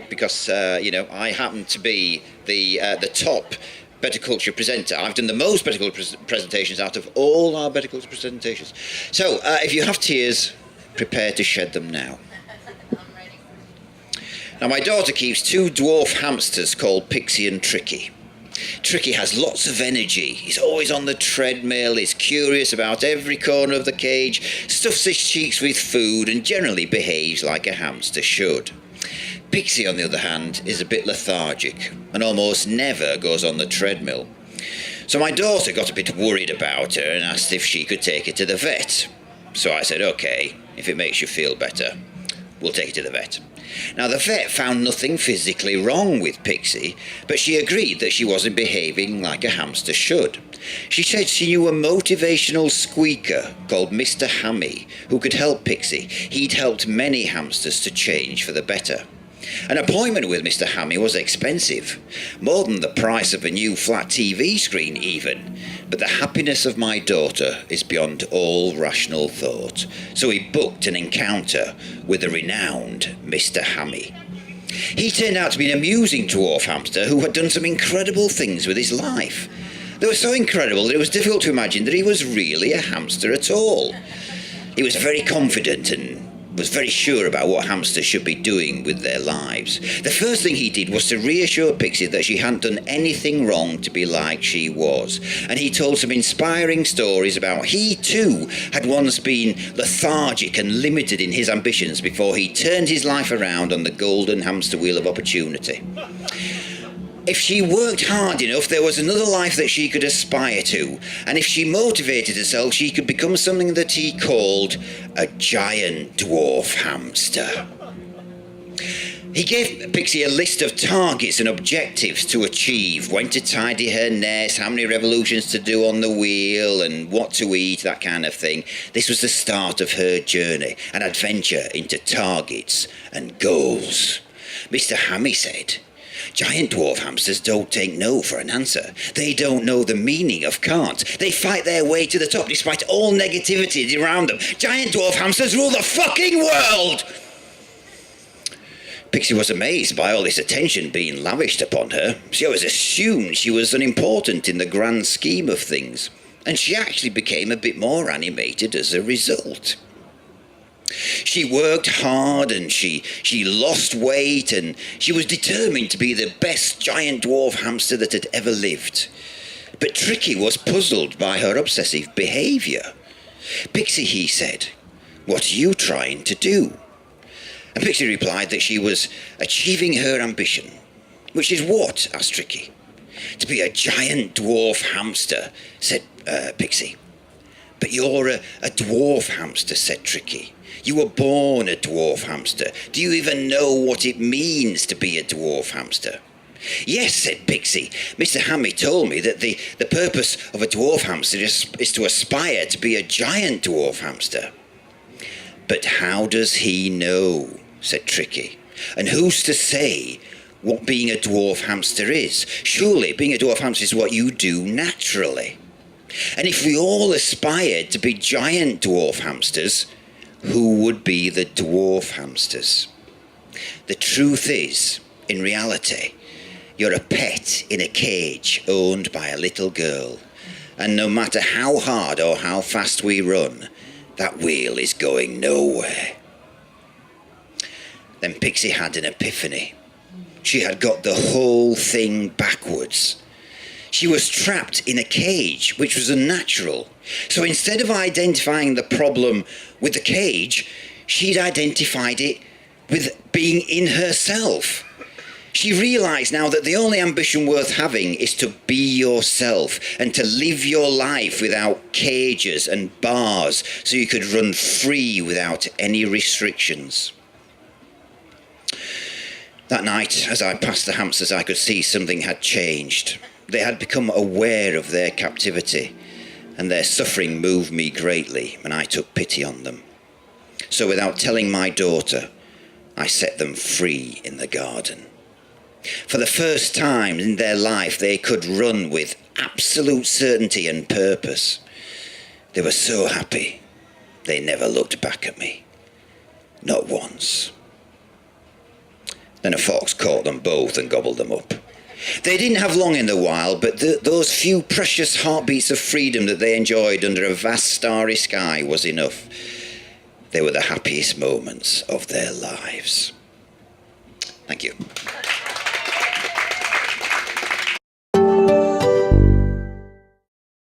because I happen to be the top Bettakultcha presenter. I've done the most Bettakultcha presentations out of all our Bettakultcha presentations. So, if you have tears, prepare to shed them now. Now, my daughter keeps two dwarf hamsters called Pixie and Tricky. Tricky has lots of energy. He's always on the treadmill, he's curious about every corner of the cage, stuffs his cheeks with food, and generally behaves like a hamster should. Pixie, on the other hand, is a bit lethargic and almost never goes on the treadmill. So my daughter got a bit worried about her and asked if she could take her to the vet. So I said, okay, if it makes you feel better, we'll take her to the vet. Now, the vet found nothing physically wrong with Pixie, but she agreed that she wasn't behaving like a hamster should. She said she knew a motivational squeaker called Mr. Hammy who could help Pixie. He'd helped many hamsters to change for the better. An appointment with Mr. Hammy was expensive, more than the price of a new flat TV screen even, but the happiness of my daughter is beyond all rational thought, so he booked an encounter with the renowned Mr. Hammy. He turned out to be an amusing dwarf hamster who had done some incredible things with his life. They were so incredible that it was difficult to imagine that he was really a hamster at all. He was very confident and was very sure about what hamsters should be doing with their lives. The first thing he did was to reassure Pixie that she hadn't done anything wrong to be like she was. And he told some inspiring stories about he too had once been lethargic and limited in his ambitions before he turned his life around on the golden hamster wheel of opportunity. If she worked hard enough, there was another life that she could aspire to. And if she motivated herself, she could become something that he called a giant dwarf hamster. He gave Pixie a list of targets and objectives to achieve, when to tidy her nest, how many revolutions to do on the wheel, and what to eat, that kind of thing. This was the start of her journey, an adventure into targets and goals. Mr. Hammy said, "Giant dwarf hamsters don't take no for an answer. They don't know the meaning of can't. They fight their way to the top despite all negativity around them. Giant dwarf hamsters rule the fucking world!" Pixie was amazed by all this attention being lavished upon her. She always assumed she was unimportant in the grand scheme of things, and she actually became a bit more animated as a result. She worked hard and she lost weight, and she was determined to be the best giant dwarf hamster that had ever lived. But Tricky was puzzled by her obsessive behaviour. "Pixie," he said, "what are you trying to do?" And Pixie replied that she was achieving her ambition. "Which is what?" asked Tricky. "To be a giant dwarf hamster," said Pixie. "But you're a dwarf hamster," said Tricky. "You were born a dwarf hamster. Do you even know what it means to be a dwarf hamster?" "Yes," said Pixie. "Mr. Hammy told me that the purpose of a dwarf hamster is to aspire to be a giant dwarf hamster." "But how does he know?" said Tricky. "And who's to say what being a dwarf hamster is? Surely being a dwarf hamster is what you do naturally. And if we all aspired to be giant dwarf hamsters, who would be the dwarf hamsters? The truth is, in reality, you're a pet in a cage owned by a little girl. And no matter how hard or how fast we run, that wheel is going nowhere." Then Pixie had an epiphany. She had got the whole thing backwards. She was trapped in a cage, which was unnatural. So instead of identifying the problem with the cage, she'd identified it with being in herself. She realised now that the only ambition worth having is to be yourself and to live your life without cages and bars, so you could run free without any restrictions. That night, as I passed the hamsters, I could see something had changed. They had become aware of their captivity, and their suffering moved me greatly, and I took pity on them. So without telling my daughter, I set them free in the garden. For the first time in their life, they could run with absolute certainty and purpose. They were so happy, they never looked back at me. Not once. Then a fox caught them both and gobbled them up. They didn't have long in the wild, but those few precious heartbeats of freedom that they enjoyed under a vast starry sky was enough. They were the happiest moments of their lives. Thank you.